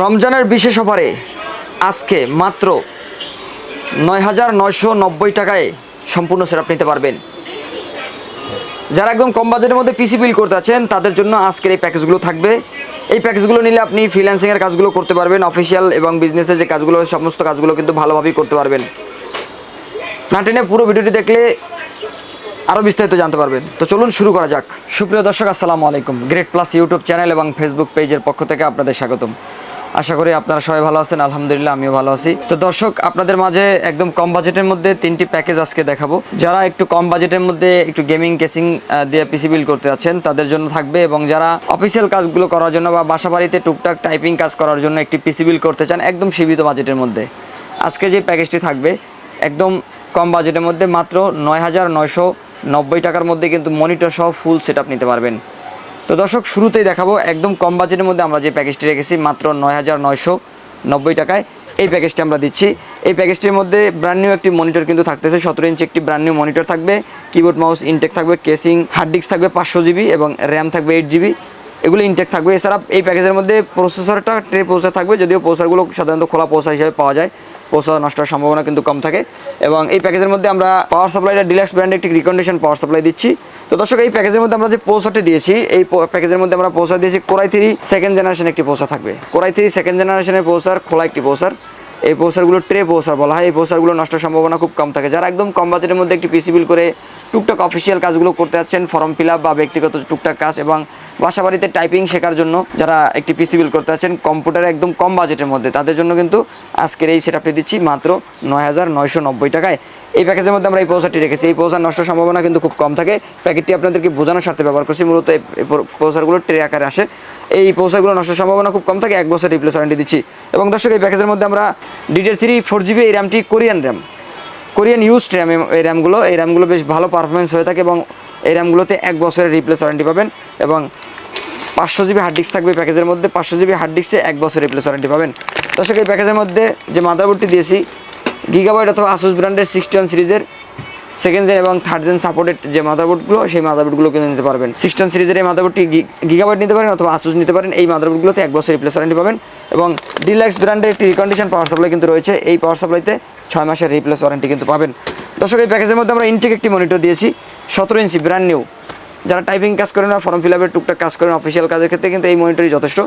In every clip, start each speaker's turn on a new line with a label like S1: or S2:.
S1: রমজানের বিশেষ অফারে আজকে মাত্র ৯,৯৯০ টাকায় সম্পূর্ণ সেটআপ নিতে পারবেন। যারা একদম কম বাজেটের মধ্যে পিসি বিল করতে আছেন তাদের জন্য আজকের এই প্যাকেজগুলো থাকবে। এই প্যাকেজগুলো নিলে আপনি ফ্রিল্যান্সিংয়ের কাজগুলো করতে পারবেন, অফিসিয়াল এবং বিজনেসের যে কাজগুলো সমস্ত কাজগুলো কিন্তু ভালোভাবেই করতে পারবেন। না টেনে পুরো ভিডিওটি দেখলে আরও বিস্তারিত জানতে পারবেন। তো চলুন শুরু করা যাক। সুপ্রিয় দর্শক, আসসালামু আলাইকুম। গ্রেট প্লাস ইউটিউব চ্যানেল এবং ফেসবুক পেজের পক্ষ থেকে আপনাদের স্বাগতম। আশা করি আপনারা সবাই ভালো আছেন। আলহামদুলিল্লাহ, আমিও ভালো আছি। তো দর্শক, আপনাদের মাঝে একদম কম বাজেটের মধ্যে 3টি প্যাকেজ আজকে দেখাবো। যারা একটু কম বাজেটের মধ্যে একটু গেমিং কেসিং দিয়ে পিসি বিল করতে যাচ্ছেন তাদের জন্য থাকবে, এবং যারা অফিসিয়াল কাজগুলো করার জন্য বা বাসা বাড়িতে টুকটাক টাইপিং কাজ করার জন্য একটি পিসি বিল করতে চান একদম সীমিত বাজেটের মধ্যে, আজকে যে প্যাকেজটি থাকবে একদম কম বাজেটের মধ্যে মাত্র ৯,৯৯০ টাকার মধ্যে কিন্তু মনিটর সহ ফুল সেটআপ নিতে পারবেন। তো দর্শক, শুরুতেই দেখাবো একদম কম বাজেটের মধ্যে আমরা যে প্যাকেজটি রেখেছি মাত্র ৯,৯৯০ টাকায় এই প্যাকেজটি আমরা দিচ্ছি। এই প্যাকেজটির মধ্যে ব্র্যান্ড নিউ একটি মনিটর কিন্তু থাকতেছে, 17 ইঞ্চি একটি ব্র্যান্ড নিউ মনিটর থাকবে, কিবোর্ড মাউস ইনটেক থাকবে, কেসিং হার্ড ডিস্ক থাকবে 500 জিবি এবং র্যাম থাকবে 8 জিবি, এগুলো ইনটেক থাকবে। এছাড়া এই প্যাকেজের মধ্যে প্রসেসরটা ট্রে প্রসেসর থাকবে, যদিও প্রসেসরগুলো সাধারণত খোলা প্রসেসর হিসেবে পাওয়া যায়, প্রসেসর নষ্ট হওয়ার সম্ভাবনা কিন্তু কম থাকে। এবং এই প্যাকেজের মধ্যে আমরা পাওয়ার সাপ্লাইটা ডিলাক্স ব্র্যান্ডের একটি রিকন্ডিশন পাওয়ার সাপ্লাই দিচ্ছি। তো দর্শক, এই প্যাকেজের মধ্যে আমরা যে প্রসেসরটি দিয়েছি, এই প্যাকেজের মধ্যে আমরা প্রসেসর দিয়েছি কোরাই 3 সেকেন্ড জেনারেশন একটি প্রসেসর থাকবে। কোরাই 3 সেকেন্ড জেনারেশনের প্রসেসর, খোলা একটি প্রসেসর। এই প্রসেসরগুলো ট্রে প্রসেসর বলা হয়। এই প্রসেসরগুলো নষ্ট সম্ভাবনা খুব কম থাকে। যারা একদম কম বাজেটের মধ্যে একটি পিসি বিল করে টুকটাক অফিসিয়াল কাজগুলো করতে যাচ্ছেন, ফর্ম ফিল আপ বা ব্যক্তিগত টুকটাক কাজ এবং বাসা বাড়িতে টাইপিং শেখার জন্য যারা একটি পিসি বিল করতে যাচ্ছেন কম্পিউটারে একদম কম বাজেটের মধ্যে, তাদের জন্য কিন্তু আজকের এই সেটআপটি দিচ্ছি মাত্র ৯,৯৯০ টাকায়। এই প্যাকেজের মধ্যে আমরা এই প্রসেসরটি রেখেছি। এই প্রসেসর নষ্ট সম্ভাবনা কিন্তু খুব কম থাকে। প্যাকেটটি আপনাদেরকে বোঝানোর স্বার্থে ব্যবহার করছি। মূলত এই প্রসেসরগুলো ট্রে আকারে আসে। এই প্রসেসরগুলো নষ্ট সম্ভাবনা খুব কম থাকে, 1 বছর রিপ্লেস ওয়ারেন্টি দিচ্ছি। এবং দর্শক, এই প্যাকেজের মধ্যে আমরা DDR3 4 জিবি এই র্যামটি Korean RAM, Korean used RAM, এই র্যামগুলো বেশ ভালো পারফরমেন্স হয়ে থাকে এবং এই র্যামগুলোতে 1 বছরের রিপ্লেস ওয়ারেন্টি পাবেন। এবং 500 জিবি হার্ড ডিস্ক থাকবে প্যাকেজের মধ্যে, 500 জিবি হার্ড ডিস্কে 1 বছর রিপ্লেস ওয়ারেন্টি পাবেন। দর্শক, এই প্যাকেজের মধ্যে যে মাদারবোর্ডটি দিয়েছি গিগাবাইট অথবা আসুস ব্র্যান্ডের 61 সিরিজের সেকেন্ড জেন এবং থার্ড জেন সাপোর্টেড যে মাদারবোর্ডগুলো, সেই মাদারবোর্ডগুলো কিন্তু নিতে পারবেন। 61 সিরিজের এই মাদারবোর্ডটি গিগাবাইট নিতে পারেন অথবা আসুস নিতে পারেন। এই মাদারবোর্ডগুলোতে 1 বছর রিপ্লেস ওয়ারেন্টি পাবেন। এবং ডিলাক্স ব্র্যান্ডের একটি রিকন্ডিশন পাওয়ার সাপ্লাই কিন্তু রয়েছে। এই পাওয়ার সাপ্লাইতে 6 মাসের রিপ্লেস ওয়ারেন্টি কিন্তু পাবেন। দর্শক, এই প্যাকেজের মধ্যে আমরা ইনটেক একটি মনিটর দিয়েছি, 17 ইঞ্চি ব্র্যান্ড নিউ। যারা টাইপিং কাজ করেন না, ফর্ম ফিল আপের টুকটাক কাজ করেন, অফিসিয়াল কাজের ক্ষেত্রে কিন্তু এই মনিটরই যথেষ্ট।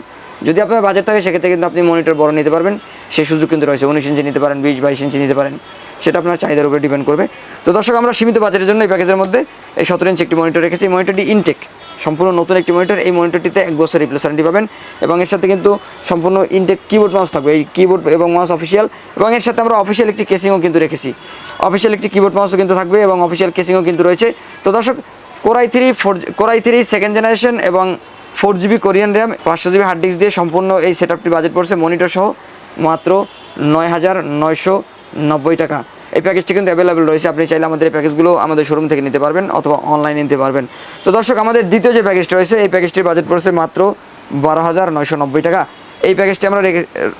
S1: যদি আপনার বাজেট থাকে সেক্ষেত্রে কিন্তু আপনি মনিটর বড় নিতে পারবেন, সেই সুযোগ কিন্তু রয়েছে। 19 ইঞ্চি নিতে পারেন, 20-22 ইঞ্চি নিতে পারেন, সেটা আপনার চাহিদার উপরে ডিপেন্ড করবে। তো দর্শক, আমরা সীমিত বাজেটের জন্য এই প্যাকেজের মধ্যে এই 17 ইঞ্চি একটি মনিটর রেখেছি। এই মনিটরটি ইনটেক, সম্পূর্ণ নতুন একটি মনিটর। এই মনিটরটিতে 1 বছর রিপ্লেস ওয়ারেন্টি পাবেন এবং এর সাথে কিন্তু সম্পূর্ণ ইনটেক কিবোর্ড মাউস থাকবে। এই কিবোর্ড এবং মাউস অফিসিয়াল, এবং এর সাথে আমরা অফিসিয়াল একটি কেসিংও কিন্তু রেখেছি। অফিসিয়াল একটি কিবোর্ড মাউসও কিন্তু থাকবে এবং অফিসিয়াল কেসিংও কিন্তু রয়েছে। তো দর্শক, কোরাই 3 সেকেন্ড জেনারেশন এবং 4 GB Korean RAM, 500 GB hard disk দিয়ে সম্পূর্ণ এই সেটআপটি বাজেট পড়ছে মনিটর সহ মাত্র ৯,৯৯০ টাকা। এই প্যাকেজটি কিন্তু অ্যাভেলেবেল রয়েছে। আপনি চাইলে আমাদের এই প্যাকেজগুলো আমাদের শোরুম থেকে নিতে পারবেন অথবা অনলাইনে নিতে পারবেন। তো দর্শক, আমাদের দ্বিতীয় যে প্যাকেজটি রয়েছে এই প্যাকেজটির বাজেট পড়ছে মাত্র 12,990 টাকা। এই প্যাকেজটি আমরা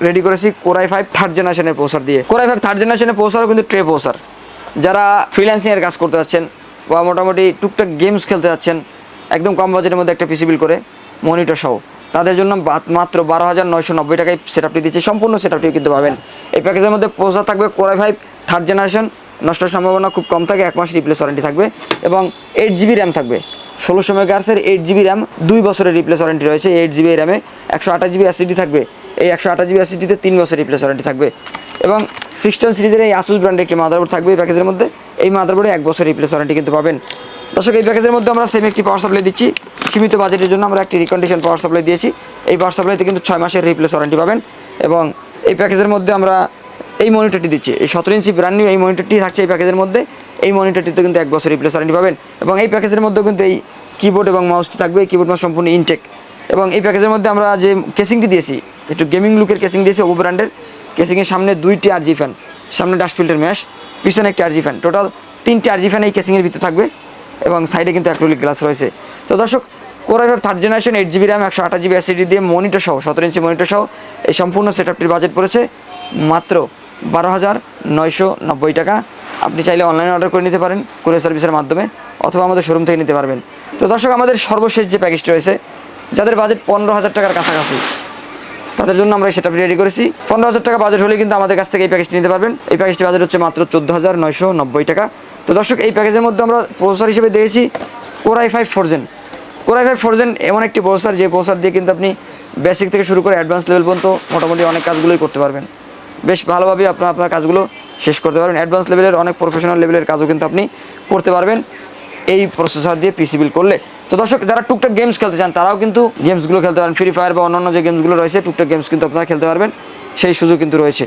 S1: রেডি করেছি কোরাই 5 থার্ড জেনারেশনের প্রসেসর দিয়ে। কোরাই 5 থার্ড জেনারেশনের প্রসেসরও কিন্তু ট্রে প্রসেসর। যারা ফ্রিল্যান্সিংয়ের কাজ করতে যাচ্ছেন বা মোটামুটি টুকটাক গেমস খেলতে যাচ্ছেন একদম কম বাজেটের মধ্যে একটা পিসি বিল করে মনিটর সহ, তাদের জন্য মাত্র 12,990 টাকায় সেটআপটি দিচ্ছে। সম্পূর্ণ সেটআপটি কিন্তু পাবেন। এই প্যাকেজের মধ্যে প্রসেসর থাকবে কোরাই 5 থার্ড জেনারেশন, নষ্ট সম্ভাবনা খুব কম থাকে, 1 মাস রিপ্লেস ওয়ারেন্টি থাকবে এবং 8 জিবি র্যাম থাকবে। 1600 মেগাহার্টজের 8 জিবি র্যাম, 2 বছরের রিপ্লেস ওয়ারেন্টি রয়েছে। 8 জিবি র্যামে 128 জিবি এসএসডি থাকবে। এই 128 জিবি এসএসডিতে 3 বছর রিপ্লেস ওয়ারেন্টি থাকবে। এবং 16 সিরিজের এই আসুস ব্র্যান্ডের একটি মাদারবোর্ড থাকবে এই প্যাকেজের মধ্যে। এই মাদারবোর্ডে 1 বছর রিপ্লেস ওয়ারেন্টি কিন্তু পাবেন। দর্শক, এই প্যাকেজের মধ্যে আমরা সেম একটি পাওয়ার সাপ্লাই দিচ্ছি। সীমিত বাজেটের জন্য আমরা একটি রিকন্ডিশন পাওয়ার সাপ্লাই দিয়েছি। এই পাওয়ার সাপ্লাইতে কিন্তু 6 মাসের রিপ্লেস ওয়ারেন্টি পাবেন। এবং এই প্যাকেজের মধ্যে আমরা এই মনিটরটি দিচ্ছি, এই 17 ইঞ্চি ব্র্যান্ড নিউ এই মনিটরটি থাকছে এই প্যাকেজের মধ্যে। এই মনিটরটিতে কিন্তু 1 বছর রিপ্লেস ওয়ারেন্টি পাবেন। এবং এই প্যাকেজের মধ্যেও কিন্তু এই কিবোর্ড এবং মাউসটি থাকবে। এই কিবোর্ড মাউস সম্পূর্ণ ইনটেক। এবং এই প্যাকেজের মধ্যে আমরা যে কেসিংটি দিয়েছি, একটু গেমিং লুকের কেসিং দিয়েছি ওপো ব্র্যান্ডের। কেসিংয়ের সামনে 2টি আরজি ফ্যান, সামনে ডাস্ট ফিল্টার ম্যাশ, পিছনে একটি আরজি ফ্যান, টোটাল 3টি আরজি ফ্যান এই কেসিংয়ের ভিতরে থাকবে এবং সাইডে কিন্তু অ্যাক্রিলিক গ্লাস রয়েছে। তো দর্শক, core i 5 third generation 8 GB RAM, 128 GB SSD দিয়ে মনিটর সহ 17 ইঞ্চি মনিটর সহ এই সম্পূর্ণ সেটআপটির বাজেট পড়েছে মাত্র 12,990 টাকা। আপনি চাইলে অনলাইনে অর্ডার করে নিতে পারেন কুরিয়ার সার্ভিসের মাধ্যমে অথবা আমাদের শোরুম থেকে নিতে পারবেন। তো দর্শক, আমাদের সর্বশেষ যে প্যাকেজটি রয়েছে, যাদের বাজেট 15,000 টাকার কাছাকাছি, তাদের জন্য আমরা এই সেটআপটি রেডি করেছি। 15,000 টাকা বাজেট হলে কিন্তু আমাদের কাছ থেকে এই প্যাকেজটি নিতে পারবেন। এই প্যাকেজটি বাজেট হচ্ছে মাত্র 14,990 টাকা। তো দর্শক, এই প্যাকেজের মধ্যে আমরা প্রসেসর হিসেবে দিয়েছি Core i5 4 Gen। Core i5 4 Gen এমন একটি প্রসেসর, যে প্রসেসর দিয়ে কিন্তু আপনি বেসিক থেকে শুরু করে অ্যাডভান্স লেভেল পর্যন্ত মোটামুটি অনেক কাজগুলোই করতে পারবেন। বেশ ভালোভাবে আপনার কাজগুলো শেষ করতে পারবেন। অ্যাডভান্স লেভেলের অনেক প্রফেশনাল লেভেলের কাজও কিন্তু আপনি করতে পারবেন এই প্রসেসর দিয়ে পিসি বিল্ড করলে। তো দর্শক, যারা টুকটাক গেমস খেলতে চান তারাও কিন্তু গেমসগুলো খেলতে পারেন। ফ্রি ফায়ার বা অন্যান্য যে গেমসগুলো রয়েছে, টুকটাক গেমস কিন্তু আপনারা খেলতে পারবেন, সেই সুযোগ কিন্তু রয়েছে।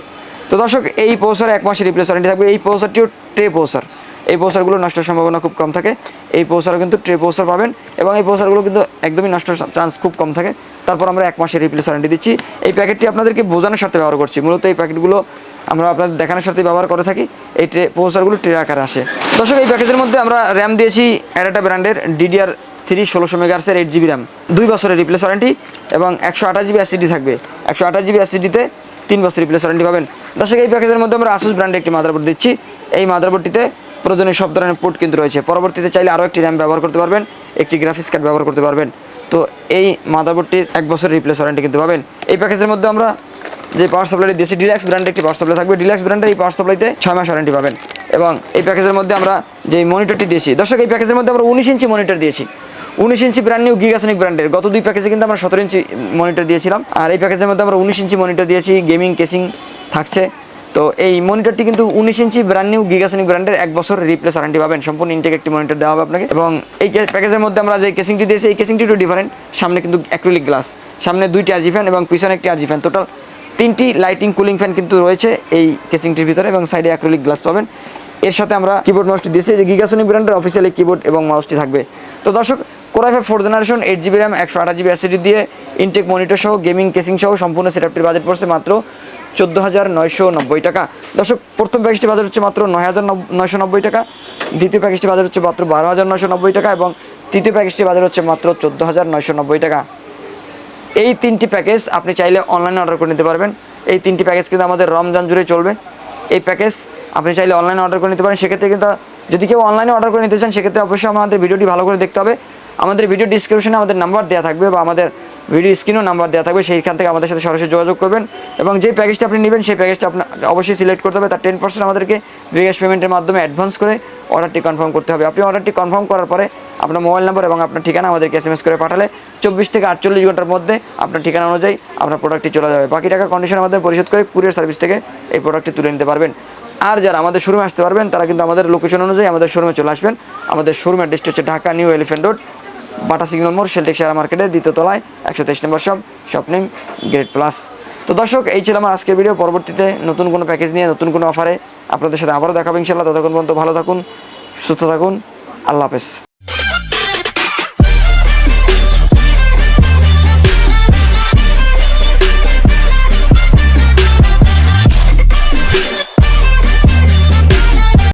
S1: তো দর্শক, এই প্রসেসরে 1 মাসের রিপ্লেস ওয়ারেন্টি থাকবে। এই প্রসেসরটিও ট্রে প্রসেসর। এই প্রসেসরগুলো নষ্টের সম্ভাবনা খুব কম থাকে। এই প্রসেসরও কিন্তু ট্রে প্রসেসর পাবেন এবং এই প্রসেসরগুলো কিন্তু একদমই নষ্ট চান্স খুব কম থাকে। তারপর আমরা 1 মাসের রিপ্লেস ওয়ারেন্টি দিচ্ছি। এই প্যাকেটটি আপনাদেরকে বোঝানোর সাথে ব্যবহার করছি। মূলত এই প্যাকেটগুলো আমরা আপনাদের দেখানোর সাথে ব্যবহার করে থাকি। এই ট্রে প্রসেসরগুলো ট্রে আকারে আসে। দর্শক, এই প্যাকেজের মধ্যে আমরা র্যাম দিয়েছি অ্যাডাটা ব্র্যান্ডের DDR3 1600 মেগাহার্টজের 8GB র্যাম, 2 বছরের রিপ্লেস ওয়ারেন্টি এবং 128GB SSD থাকবে। 128GB SSDতে 3 বছর রিপ্লেস ওয়ারেন্টি পাবেন। দর্শক, এই প্যাকেজের মধ্যে আমরা Asus ব্র্যান্ডের একটি মাদারবোর্ড দিচ্ছি। এই মাদারবোর্ডটিতে প্রয়োজনীয় সব ধরনের পোর্ট কিন্তু রয়েছে। পরবর্তীতে চাইলে আরও একটি র্যাম ব্যবহার করতে পারবেন, একটি গ্রাফিক্স কার্ড ব্যবহার করতে পারবেন। তো এই মাদারবোর্ডটির 1 বছরের রিপ্লেস ওয়ারেন্টি কিন্তু পাবেন। এই প্যাকেজের মধ্যে আমরা যে পাওয়ার সাপ্লাইটি দিয়েছি, ডিলাক্স ব্র্যান্ডের একটি পাওয়ার সাপ্লাই থাকবে। ডিলাক্স ব্র্যান্ডের এই পাওয়ার সাপ্লাইতে 6 মাস ওয়ারেন্টি পাবেন। এবং এই প্যাকেজের মধ্যে আমরা যে মনিটরটি দিয়েছি, দর্শক, এই প্যাকেজের মধ্যে আমরা 19 ইঞ্চি মনিটর দিয়েছি। 19 ইঞ্চি ব্র্যান্ড নিউ গিগাসনিক ব্র্যান্ডের। গত 2 প্যাকেজে কিন্তু আমরা 17 ইঞ্চি মনিটর দিয়েছিলাম, আর এই প্যাকেজের মধ্যে আমরা 19 ইঞ্চি মনিটর দিয়েছি। গেমিং কেসিং থাকছে। তো এই মনিটরটি কিন্তু 19 ইঞ্চি ব্র্যান্ড নিউ গিগাসনিক ব্র্যান্ডের 1 বছর রিপ্লেস ওয়ারেন্টি পাবেন। সম্পূর্ণ ইনটেক একটি মনিটর দেওয়া হবে আপনাকে। এবং এই প্যাকেজের মধ্যে আমরা যে কেসিংটি দিয়েছি, এই কেসিংটি একটু ডিফারেন্ট। সামনে কিন্তু অ্যাক্রিলিক গ্লাস, সামনে 2টি RG ফ্যান এবং পিছনে একটি RG ফ্যান, টোটাল 3টি লাইটিং কুলিং ফ্যান কিন্তু রয়েছে এই কেসিংটির ভিতরে এবং সাইডে অ্যাক্রিলিক গ্লাস পাবেন। এর সাথে আমরা কিবোর্ড মাউসটি দিয়েছি, যে গিগাসনিক ব্র্যান্ডের অফিসিয়ালি কিবোর্ড এবং মাউসটি থাকবে। তো দর্শক, Core i5 4 generation 8GB RAM 128GB SSD দিয়ে ইনটেক মনিটর সহ গেমিং কেসিং সহ সম্পূর্ণ সেটআপটির বাজেট পড়ছে মাত্র 14,990 টাকা। দর্শক, প্রথম প্যাকেজটি বাজেট হচ্ছে মাত্র 9,990 টাকা, দ্বিতীয় প্যাকেজটি বাজেট হচ্ছে মাত্র 12,990 টাকা এবং তৃতীয় প্যাকেজটি বাজেট হচ্ছে মাত্র 14,990 টাকা। এই 3টি প্যাকেজ আপনি চাইলে অনলাইনে অর্ডার করে নিতে পারবেন। এই 3টি প্যাকেজ কিন্তু আমাদের রমজান জুড়ে চলবে। এই প্যাকেজ আপনি চাইলে অনলাইনে অর্ডার করে নিতে পারেন। সেক্ষেত্রে কিন্তু যদি কেউ অনলাইনে অর্ডার করে নিতে চান, সেক্ষেত্রে অবশ্যই আমাদের ভিডিওটি ভালো করে দেখতে হবে। আমাদের ভিডিও ডিসক্রিপশনে আমাদের নাম্বার দেওয়া থাকবে বা আমাদের ভিডিও স্ক্রিনেও নাম্বার দেওয়া থাকবে, সেইখান থেকে আমাদের সাথে সরাসরি যোগাযোগ করবেন। এবং যে প্যাকেজটা আপনি নেবেন, সেই প্যাকেজটা আপনার অবশ্যই সিলেক্ট করতে হবে। তার 10% আমাদেরকে বিকাশ পেমেন্টের মাধ্যমে অ্যাডভান্স করে অর্ডারটি কনফার্ম করতে হবে। আপনি অর্ডারটি কনফার্ম করার পরে আপনার মোবাইল নাম্বার এবং আপনার ঠিকানা আমাদেরকে SMS করে পাঠালে 24 থেকে 48 ঘন্টার মধ্যে আপনার ঠিকানা অনুযায়ী আপনার প্রোডাক্টটি চলে যাবে। বাকি টাকা কন্ডিশনের মাধ্যমে পরিশোধ করে কুরিয়ার সার্ভিস থেকে এই প্রোডাক্টটি তুলে নিতে পারবেন। আর যারা আমাদের শোরুমে আসতে পারবেন, তারা কিন্তু আমাদের লোকেশন অনুযায়ী আমাদের শোরুমে চলে আসবেন। আমাদের শোরুমের অ্যাড্রেসটি হচ্ছে ঢাকা নিউ এলিফ্যান্ট রোড, বাটা সিগন্যাল মোড়, শেলটেক শেয়ার মার্কেটের 2য় তলায় 123 নম্বর শপ নেম গ্রেড প্লাস। তো দর্শক, এই ছিল আমার আজকের ভিডিও। পরবর্তীতে নতুন কোনো প্যাকেজ নিয়ে নতুন কোনো অফারে আপনাদের সাথে আবারও দেখাবো ইনশাআল্লাহ। ততক্ষণ পর্যন্ত ভালো থাকুন, সুস্থ থাকুন। আল্লাহ হাফেজ।